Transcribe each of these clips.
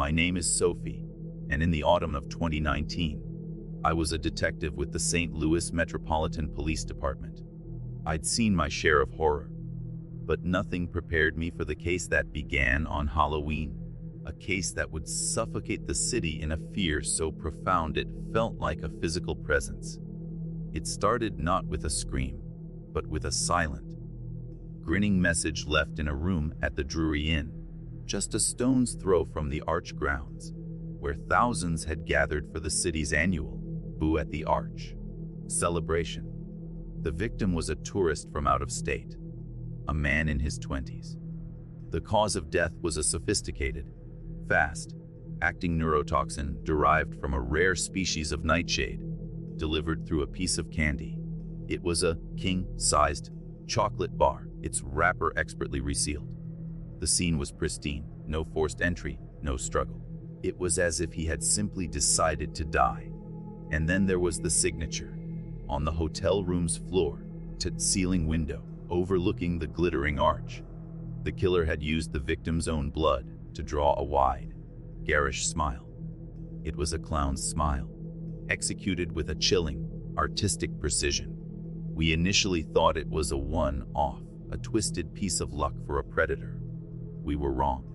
My name is Sophie, and in the autumn of 2019, I was a detective with the St. Louis Metropolitan Police Department. I'd seen my share of horror, but nothing prepared me for the case that began on Halloween, a case that would suffocate the city in a fear so profound it felt like a physical presence. It started not with a scream, but with a silent, grinning message left in a room at the Drury Inn, just a stone's throw from the Arch grounds, where thousands had gathered for the city's annual Boo at the Arch celebration. The victim was a tourist from out of state, a man in his 20s. The cause of death was a sophisticated, fast-acting neurotoxin derived from a rare species of nightshade, delivered through a piece of candy. It was a king-sized chocolate bar, its wrapper expertly resealed. The scene was pristine, no forced entry, no struggle. It was as if he had simply decided to die. And then there was the signature, on the hotel room's floor-to-ceiling window, overlooking the glittering arch. The killer had used the victim's own blood to draw a wide, garish smile. It was a clown's smile, executed with a chilling, artistic precision. We initially thought it was a one-off, a twisted piece of luck for a predator. We were wrong.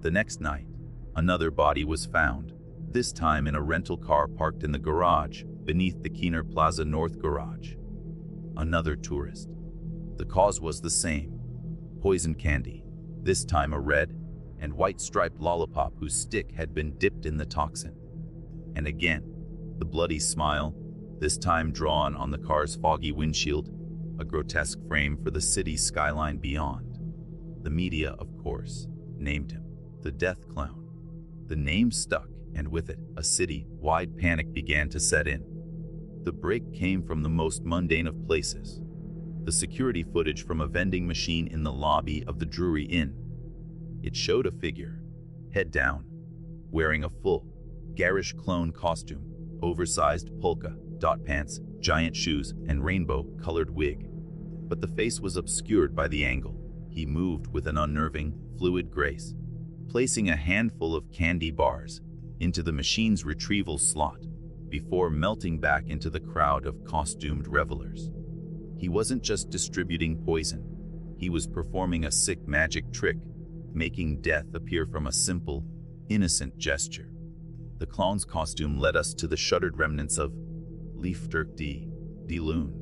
The next night, another body was found, this time in a rental car parked in the garage beneath the Keener Plaza North garage. Another tourist. The cause was the same: poison candy, this time a red and white striped lollipop whose stick had been dipped in the toxin. And again, the bloody smile, this time drawn on the car's foggy windshield, a grotesque frame for the city's skyline beyond. The media, of course, named him the Death Clown. The name stuck, and with it, a city-wide panic began to set in. The break came from the most mundane of places: the security footage from a vending machine in the lobby of the Drury Inn. It showed a figure, head down, wearing a full, garish clone costume, oversized polka dot pants, giant shoes, and rainbow-colored wig. But the face was obscured by the angle. He moved with an unnerving, fluid grace, placing a handful of candy bars into the machine's retrieval slot before melting back into the crowd of costumed revelers. He wasn't just distributing poison. He was performing a sick magic trick, making death appear from a simple, innocent gesture. The clown's costume led us to the shuttered remnants of L'Iftarque de Lune,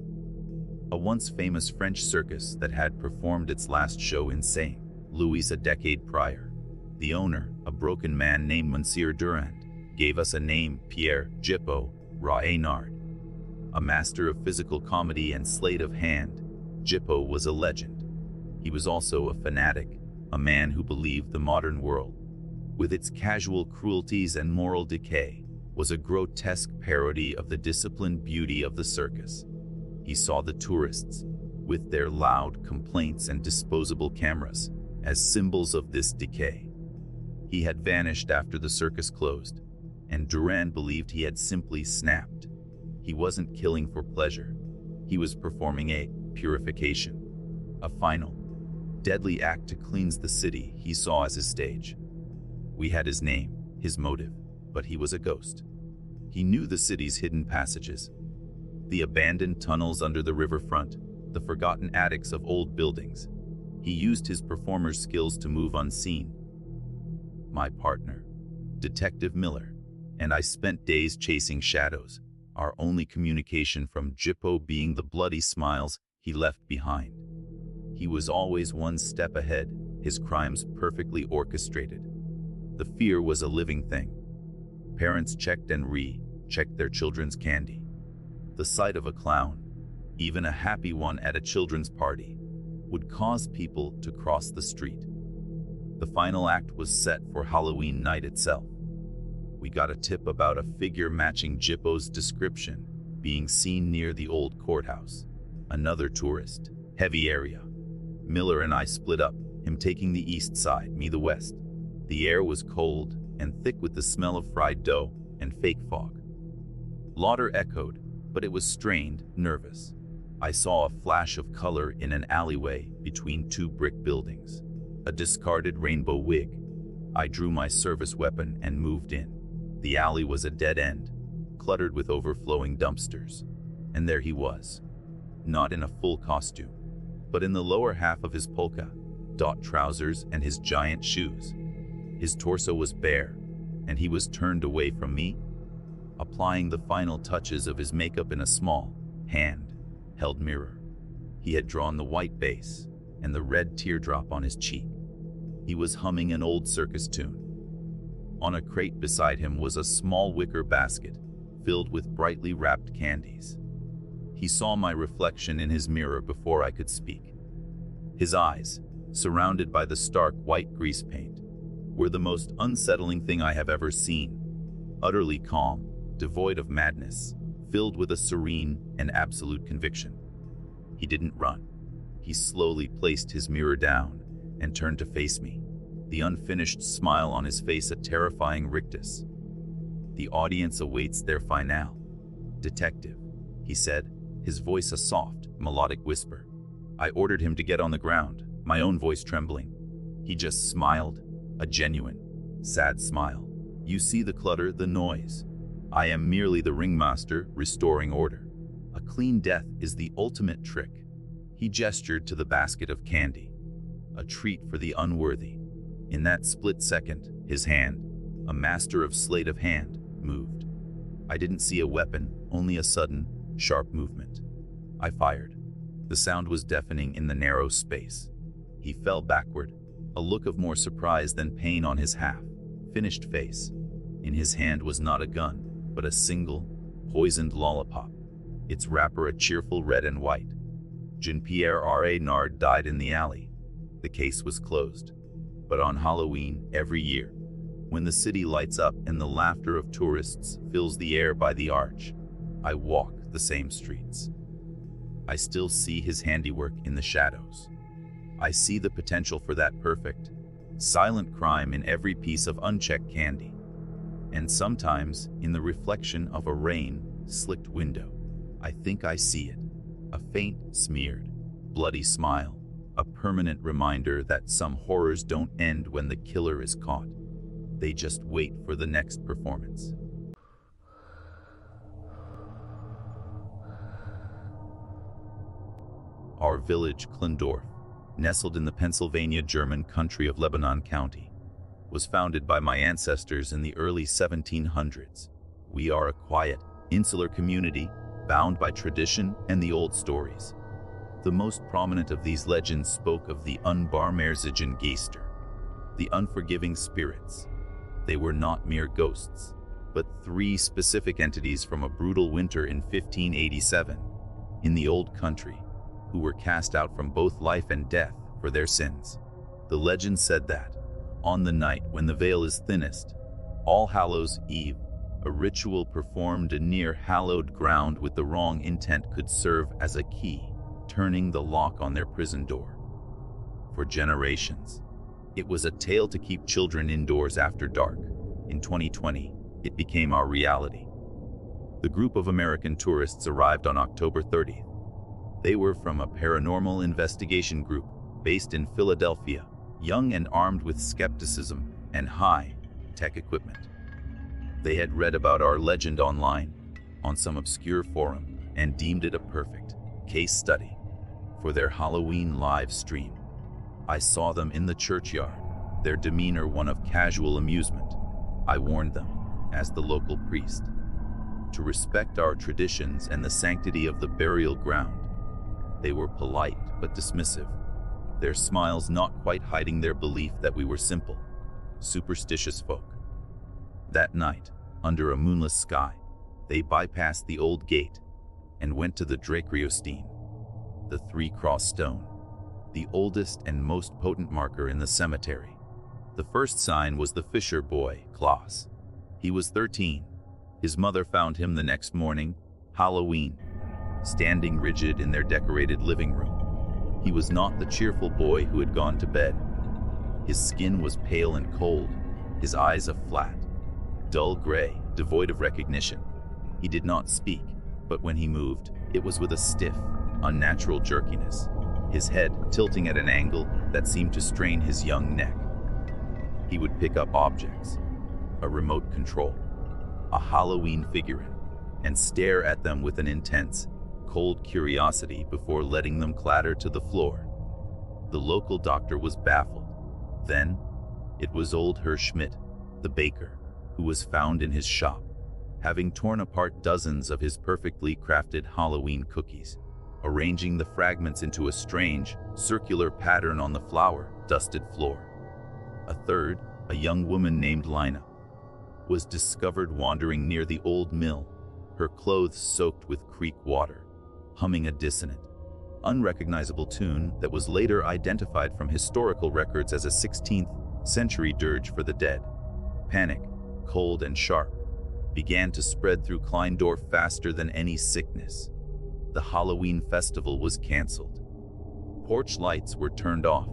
a once famous French circus that had performed its last show in St. Louis a decade prior. The owner, a broken man named Monsieur Durand, gave us a name: Pierre Gippo Raynard. A master of physical comedy and sleight of hand, Gippo was a legend. He was also a fanatic, a man who believed the modern world, with its casual cruelties and moral decay, was a grotesque parody of the disciplined beauty of the circus. He saw the tourists, with their loud complaints and disposable cameras, as symbols of this decay. He had vanished after the circus closed, and Durand believed he had simply snapped. He wasn't killing for pleasure. He was performing a purification, a final, deadly act to cleanse the city he saw as his stage. We had his name, his motive, but he was a ghost. He knew the city's hidden passages, the abandoned tunnels under the riverfront, the forgotten attics of old buildings. He used his performer's skills to move unseen. My partner, Detective Miller, and I spent days chasing shadows, our only communication from Gippo being the bloody smiles he left behind. He was always one step ahead, his crimes perfectly orchestrated. The fear was a living thing. Parents checked and re-checked their children's candy. The sight of a clown, even a happy one at a children's party, would cause people to cross the street. The final act was set for Halloween night itself. We got a tip about a figure matching Gippo's description being seen near the old courthouse. Another tourist, heavy area. Miller and I split up, him taking the east side, me the west. The air was cold and thick with the smell of fried dough and fake fog. Lauder echoed, but it was strained, nervous. I saw a flash of color in an alleyway between two brick buildings. A discarded rainbow wig, I drew my service weapon and moved in. The alley was a dead end, cluttered with overflowing dumpsters. And there he was, not in a full costume, but in the lower half of his polka dot trousers and his giant shoes. His torso was bare, and he was turned away from me, applying the final touches of his makeup in a small, hand-held mirror. He had drawn the white base and the red teardrop on his cheek. He was humming an old circus tune. On a crate beside him was a small wicker basket filled with brightly wrapped candies. He saw my reflection in his mirror before I could speak. His eyes, surrounded by the stark white grease paint, were the most unsettling thing I have ever seen. Utterly calm, devoid of madness, filled with a serene and absolute conviction. He didn't run. He slowly placed his mirror down and turned to face me, the unfinished smile on his face a terrifying rictus. "The audience awaits their finale. Detective," he said, his voice a soft, melodic whisper. I ordered him to get on the ground, my own voice trembling. He just smiled, a genuine, sad smile. "You see the clutter, the noise. I am merely the ringmaster restoring order. A clean death is the ultimate trick." He gestured to the basket of candy, a treat for the unworthy. In that split second, his hand, a master of sleight of hand, moved. I didn't see a weapon, only a sudden, sharp movement. I fired. The sound was deafening in the narrow space. He fell backward, a look of more surprise than pain on his half-finished face. In his hand was not a gun, but a single, poisoned lollipop, its wrapper a cheerful red and white. Jean-Pierre Renard died in the alley. The case was closed. But on Halloween, every year, when the city lights up and the laughter of tourists fills the air by the arch, I walk the same streets. I still see his handiwork in the shadows. I see the potential for that perfect, silent crime in every piece of unchecked candy. And sometimes, in the reflection of a rain-slicked window, I think I see it, a faint, smeared, bloody smile, a permanent reminder that some horrors don't end when the killer is caught. They just wait for the next performance. Our village, Klindorf, nestled in the Pennsylvania German country of Lebanon County, was founded by my ancestors in the early 1700s. We are a quiet, insular community, bound by tradition and the old stories. The most prominent of these legends spoke of the unbarmherzigen Geister, the unforgiving spirits. They were not mere ghosts, but three specific entities from a brutal winter in 1587 in the old country, who were cast out from both life and death for their sins. The legend said that, on the night when the veil is thinnest, All Hallows' Eve, a ritual performed near hallowed ground with the wrong intent could serve as a key, turning the lock on their prison door. For generations, it was a tale to keep children indoors after dark. In 2020, it became our reality. The group of American tourists arrived on October 30th. They were from a paranormal investigation group based in Philadelphia, young and armed with skepticism and high-tech equipment. They had read about our legend online, on some obscure forum, and deemed it a perfect case study for their Halloween live stream. I saw them in the churchyard, their demeanor one of casual amusement. I warned them, as the local priest, to respect our traditions and the sanctity of the burial ground. They were polite but dismissive, their smiles not quite hiding their belief that we were simple, superstitious folk. That night, under a moonless sky, they bypassed the old gate and went to the Drakriostene, the three-cross stone, the oldest and most potent marker in the cemetery. The first sign was the fisher boy, Klaus. He was 13. His mother found him the next morning, Halloween, standing rigid in their decorated living room. He was not the cheerful boy who had gone to bed. His skin was pale and cold, his eyes a flat, dull gray, devoid of recognition. He did not speak, but when he moved, it was with a stiff, unnatural jerkiness, his head tilting at an angle that seemed to strain his young neck. He would pick up objects, a remote control, a Halloween figurine, and stare at them with an intense, cold curiosity before letting them clatter to the floor. The local doctor was baffled. Then, it was old Herr Schmidt, the baker, who was found in his shop, having torn apart dozens of his perfectly crafted Halloween cookies, arranging the fragments into a strange, circular pattern on the flour-dusted floor. A third, a young woman named Lina, was discovered wandering near the old mill, her clothes soaked with creek water, humming a dissonant, unrecognizable tune that was later identified from historical records as a 16th-century dirge for the dead. Panic, cold and sharp, began to spread through Kleindorf faster than any sickness. The Halloween festival was canceled. Porch lights were turned off.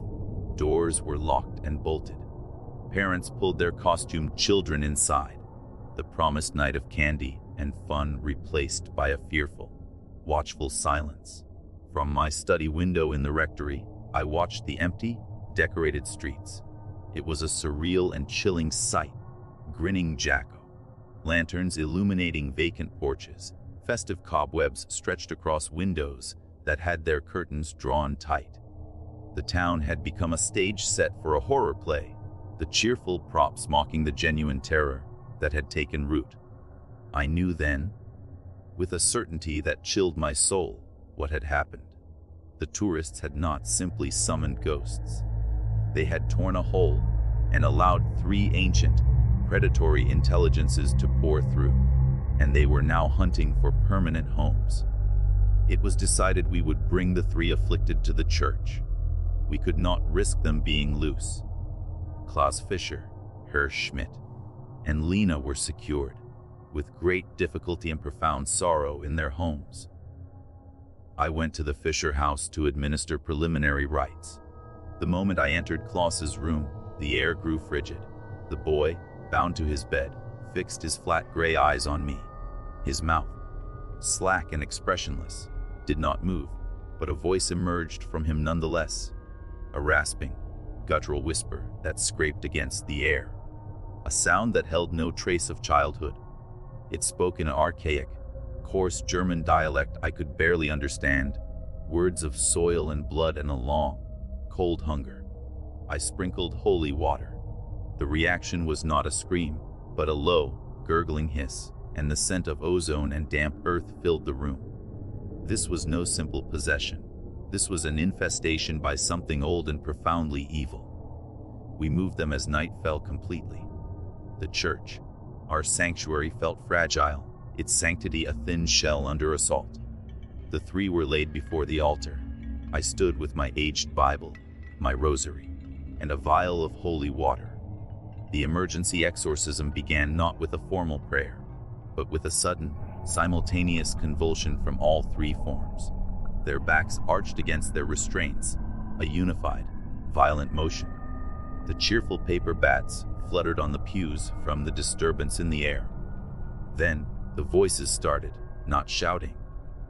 Doors were locked and bolted. Parents pulled their costumed children inside. The promised night of candy and fun replaced by a fearful, watchful silence. From my study window in the rectory, I watched the empty, decorated streets. It was a surreal and chilling sight. Grinning Jacko, lanterns illuminating vacant porches, festive cobwebs stretched across windows that had their curtains drawn tight. The town had become a stage set for a horror play, the cheerful props mocking the genuine terror that had taken root. I knew then, with a certainty that chilled my soul, what had happened. The tourists had not simply summoned ghosts. They had torn a hole and allowed 3 ancient, predatory intelligences to pour through, and they were now hunting for permanent homes. It was decided we would bring the 3 afflicted to the church. We could not risk them being loose. Klaus Fischer, Herr Schmidt, and Lina were secured, with great difficulty and profound sorrow in their homes. I went to the Fischer house to administer preliminary rites. The moment I entered Klaus's room, the air grew frigid. The boy, bound to his bed, fixed his flat gray eyes on me. His mouth, slack and expressionless, did not move, but a voice emerged from him nonetheless. A rasping, guttural whisper that scraped against the air. A sound that held no trace of childhood. It spoke in an archaic, coarse German dialect I could barely understand, words of soil and blood and a long, cold hunger. I sprinkled holy water. The reaction was not a scream, but a low, gurgling hiss, and the scent of ozone and damp earth filled the room. This was no simple possession. This was an infestation by something old and profoundly evil. We moved them as night fell completely. The church, our sanctuary, felt fragile, its sanctity a thin shell under assault. The 3 were laid before the altar. I stood with my aged Bible, my rosary, and a vial of holy water. The emergency exorcism began not with a formal prayer, but with a sudden, simultaneous convulsion from all 3 forms. Their backs arched against their restraints, a unified, violent motion. The cheerful paper bats fluttered on the pews from the disturbance in the air. Then, the voices started, not shouting,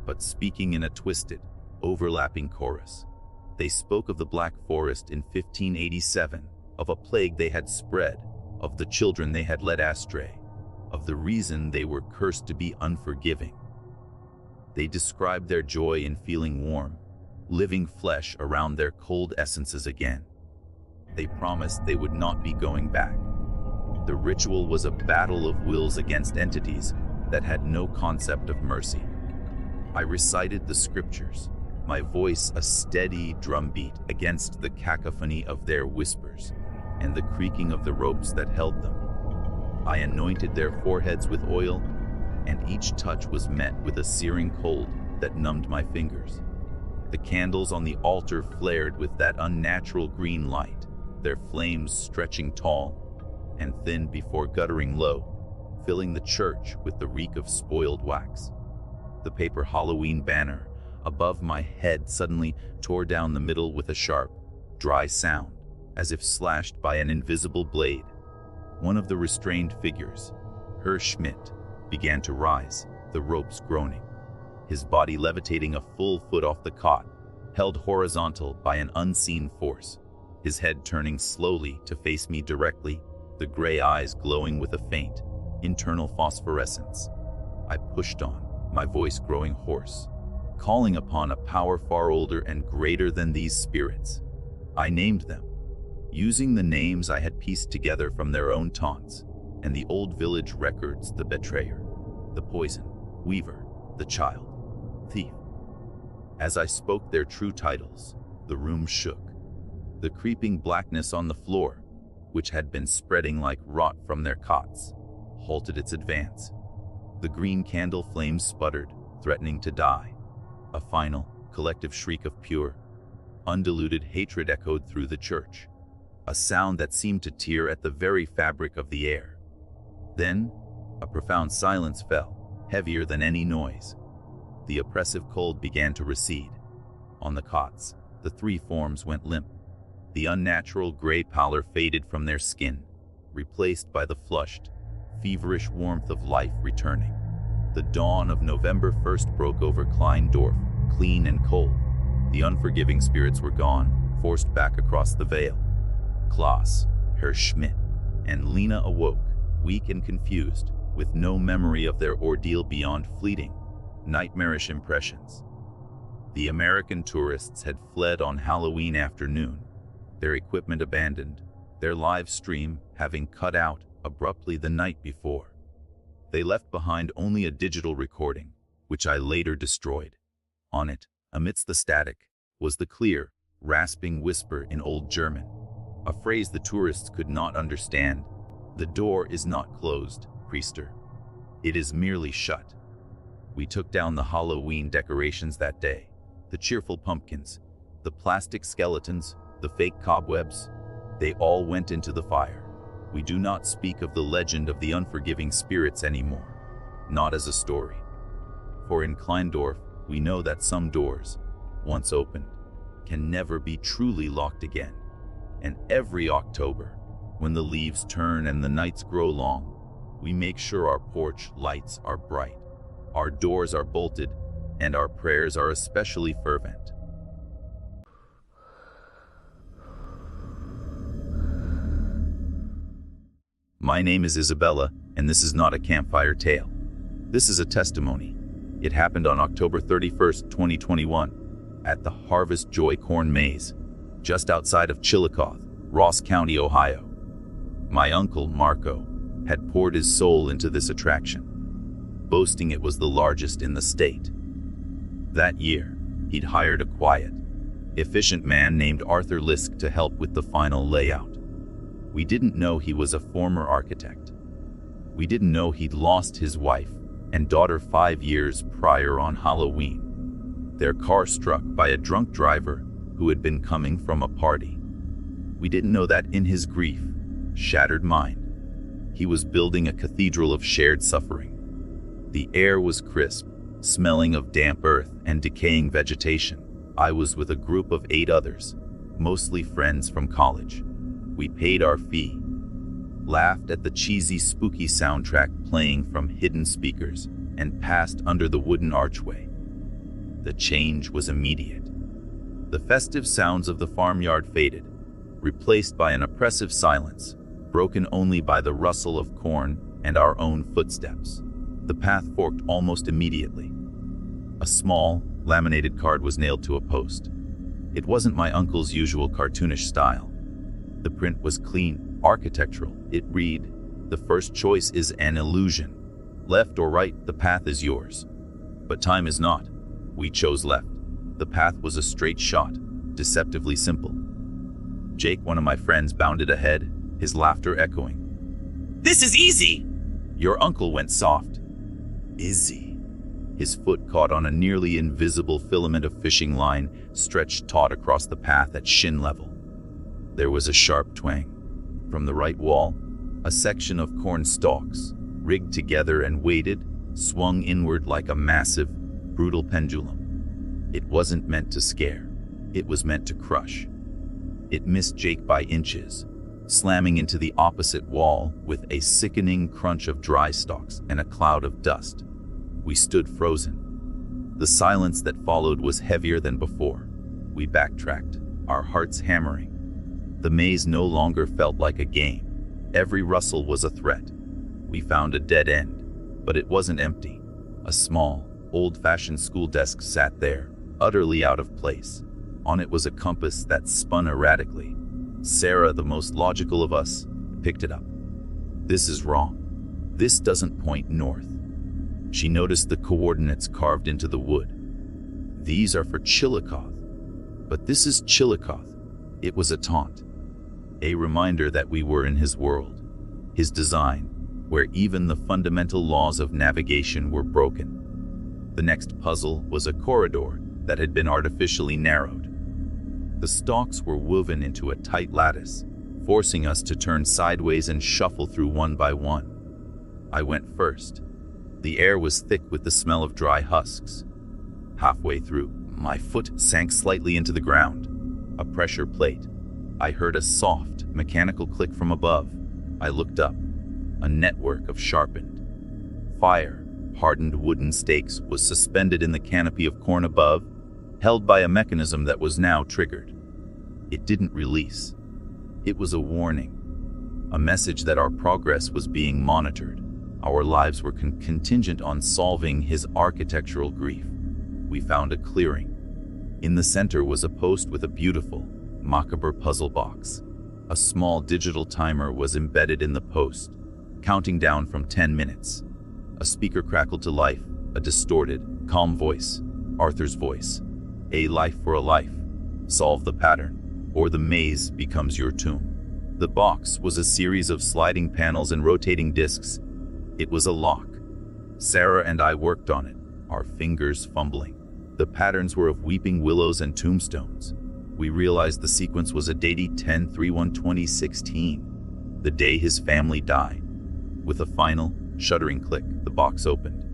but speaking in a twisted, overlapping chorus. They spoke of the Black Forest in 1587, of a plague they had spread, of the children they had led astray, of the reason they were cursed to be unforgiving. They described their joy in feeling warm, living flesh around their cold essences again. They promised they would not be going back. The ritual was a battle of wills against entities that had no concept of mercy. I recited the scriptures, my voice a steady drumbeat against the cacophony of their whispers and the creaking of the ropes that held them. I anointed their foreheads with oil, and each touch was met with a searing cold that numbed my fingers. The candles on the altar flared with that unnatural green light, their flames stretching tall and thin before guttering low, filling the church with the reek of spoiled wax. The paper Halloween banner above my head suddenly tore down the middle with a sharp, dry sound, as if slashed by an invisible blade. One of the restrained figures, Herr Schmidt, began to rise, the ropes groaning, his body levitating a full foot off the cot, held horizontal by an unseen force. his head turning slowly to face me directly, the gray eyes glowing with a faint, internal phosphorescence. I pushed on, my voice growing hoarse, calling upon a power far older and greater than these spirits. I named them, using the names I had pieced together from their own taunts and the old village records: the betrayer, the poison, weaver, the child, thief. As I spoke their true titles, the room shook. The creeping blackness on the floor, which had been spreading like rot from their cots, halted its advance. The green candle flames sputtered, threatening to die. A final, collective shriek of pure, undiluted hatred echoed through the church, a sound that seemed to tear at the very fabric of the air. Then, a profound silence fell, heavier than any noise. The oppressive cold began to recede. On the cots, the three forms went limp. The unnatural gray pallor faded from their skin, replaced by the flushed, feverish warmth of life returning. The dawn of November 1st broke over Kleindorf, clean and cold. The unforgiving spirits were gone, forced back across the veil. Klaus, Herr Schmidt, and Lena awoke, weak and confused, with no memory of their ordeal beyond fleeting, nightmarish impressions. The American tourists had fled on Halloween afternoon, their equipment abandoned, their live stream having cut out abruptly the night before. They left behind only a digital recording, which I later destroyed. On it, amidst the static, was the clear, rasping whisper in Old German, a phrase the tourists could not understand. "The door is not closed, Priester. It is merely shut." We took down the Halloween decorations that day, the cheerful pumpkins, the plastic skeletons, the fake cobwebs. They all went into the fire. We do not speak of the legend of the unforgiving spirits anymore, not as a story. For in Kleindorf, we know that some doors, once opened, can never be truly locked again. And every October, when the leaves turn and the nights grow long, we make sure our porch lights are bright, our doors are bolted, and our prayers are especially fervent. My name is Isabella, and this is not a campfire tale. This is a testimony. It happened on October 31st, 2021, at the Harvest Joy Corn Maze, just outside of Chillicothe, Ross County, Ohio. My uncle, Marco, had poured his soul into this attraction, boasting it was the largest in the state. That year, he'd hired a quiet, efficient man named Arthur Lisk to help with the final layout. We didn't know he was a former architect. We didn't know he'd lost his wife and daughter 5 years prior on Halloween, their car struck by a drunk driver who had been coming from a party. We didn't know that in his grief, shattered mind, he was building a cathedral of shared suffering. The air was crisp, smelling of damp earth and decaying vegetation. I was with a group of 8 others, mostly friends from college. We paid our fee, laughed at the cheesy, spooky soundtrack playing from hidden speakers, and passed under the wooden archway. The change was immediate. The festive sounds of the farmyard faded, replaced by an oppressive silence, broken only by the rustle of corn and our own footsteps. The path forked almost immediately. A small, laminated card was nailed to a post. It wasn't my uncle's usual cartoonish style. The print was clean, architectural. It read, "The first choice is an illusion. Left or right, the path is yours. But time is not." We chose left. The path was a straight shot, deceptively simple. Jake, one of my friends, bounded ahead, his laughter echoing. "This is easy!" Your uncle went soft. "Izzy." His foot caught on a nearly invisible filament of fishing line stretched taut across the path at shin level. There was a sharp twang. From the right wall, a section of corn stalks, rigged together and weighted, swung inward like a massive, brutal pendulum. It wasn't meant to scare. It was meant to crush. It missed Jake by inches, slamming into the opposite wall with a sickening crunch of dry stalks and a cloud of dust. We stood frozen. The silence that followed was heavier than before. We backtracked, our hearts hammering. The maze no longer felt like a game. Every rustle was a threat. We found a dead end, but it wasn't empty. A small, old-fashioned school desk sat there, utterly out of place. On it was a compass that spun erratically. Sarah, the most logical of us, picked it up. "This is wrong. This doesn't point north." She noticed the coordinates carved into the wood. "These are for Chillicothe, but this is Chillicothe." It was a taunt, a reminder that we were in his world, his design, where even the fundamental laws of navigation were broken. The next puzzle was a corridor that had been artificially narrowed. The stalks were woven into a tight lattice, forcing us to turn sideways and shuffle through one by one. I went first. The air was thick with the smell of dry husks. Halfway through, my foot sank slightly into the ground. A pressure plate. I heard a soft, mechanical click from above. I looked up. A network of sharpened, fire-hardened wooden stakes was suspended in the canopy of corn above, held by a mechanism that was now triggered. It didn't release. It was a warning, a message that our progress was being monitored. Our lives were contingent on solving his architectural grief. We found a clearing. In the center was a post with a beautiful, macabre puzzle box. A small digital timer was embedded in the post, counting down from 10 minutes. A speaker crackled to life, a distorted, calm voice, Arthur's voice. "A life for a life. Solve the pattern, or the maze becomes your tomb." The box was a series of sliding panels and rotating discs. It was a lock. Sarah and I worked on it, our fingers fumbling. The patterns were of weeping willows and tombstones. We realized the sequence was a dated 10/31/2016, the day his family died. With a final, shuddering click, the box opened.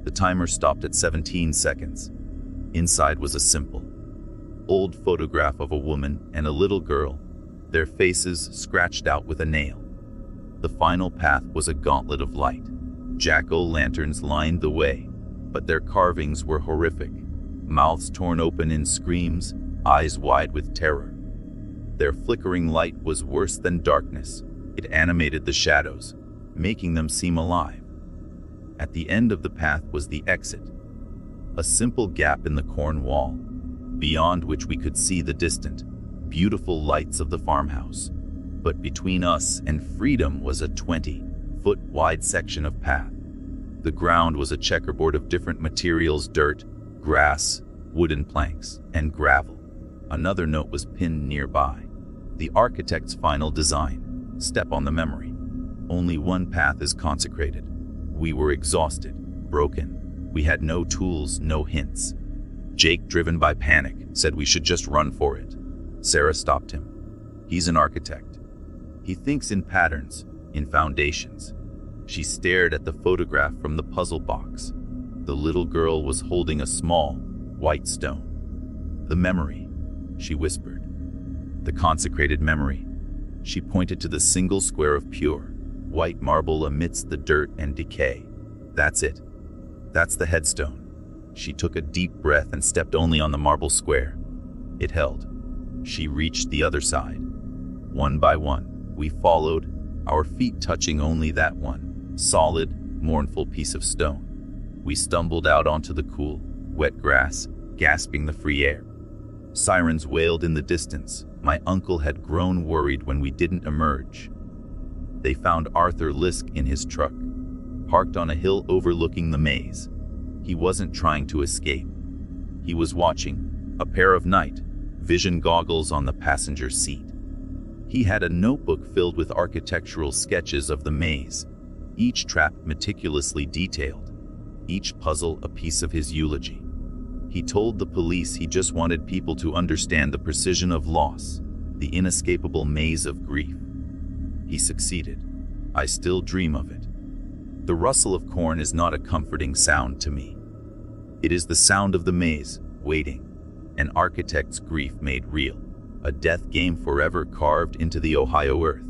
The timer stopped at 17 seconds. Inside was a simple, old photograph of a woman and a little girl, their faces scratched out with a nail. The final path was a gauntlet of light. Jack-o'-lanterns lined the way, but their carvings were horrific. Mouths torn open in screams, eyes wide with terror. Their flickering light was worse than darkness. It animated the shadows, making them seem alive. At the end of the path was the exit, a simple gap in the corn wall, beyond which we could see the distant, beautiful lights of the farmhouse. But between us and freedom was a 20-foot wide section of path. The ground was a checkerboard of different materials: dirt, grass, wooden planks, and gravel. Another note was pinned nearby: the architect's final design. Step on the memory. Only one path is consecrated. We were exhausted, broken. We had no tools, no hints. Jake, driven by panic, said we should just run for it. Sarah stopped him. "He's an architect. He thinks in patterns, in foundations." She stared at the photograph from the puzzle box. The little girl was holding a small, white stone. "The memory," she whispered. "The consecrated memory." She pointed to the single square of pure, white marble amidst the dirt and decay. "That's it. That's the headstone." She took a deep breath and stepped only on the marble square. It held. She reached the other side. One by one, we followed, our feet touching only that one, solid, mournful piece of stone. We stumbled out onto the cool, wet grass, gasping the free air. Sirens wailed in the distance. My uncle had grown worried when we didn't emerge. They found Arthur Lisk in his truck, parked on a hill overlooking the maze. He wasn't trying to escape. He was watching, a pair of night vision goggles on the passenger seat. He had a notebook filled with architectural sketches of the maze, each trap meticulously detailed, each puzzle a piece of his eulogy. He told the police he just wanted people to understand the precision of loss, the inescapable maze of grief. He succeeded. I still dream of it. The rustle of corn is not a comforting sound to me. It is the sound of the maze, waiting, an architect's grief made real, a death game forever carved into the Ohio earth.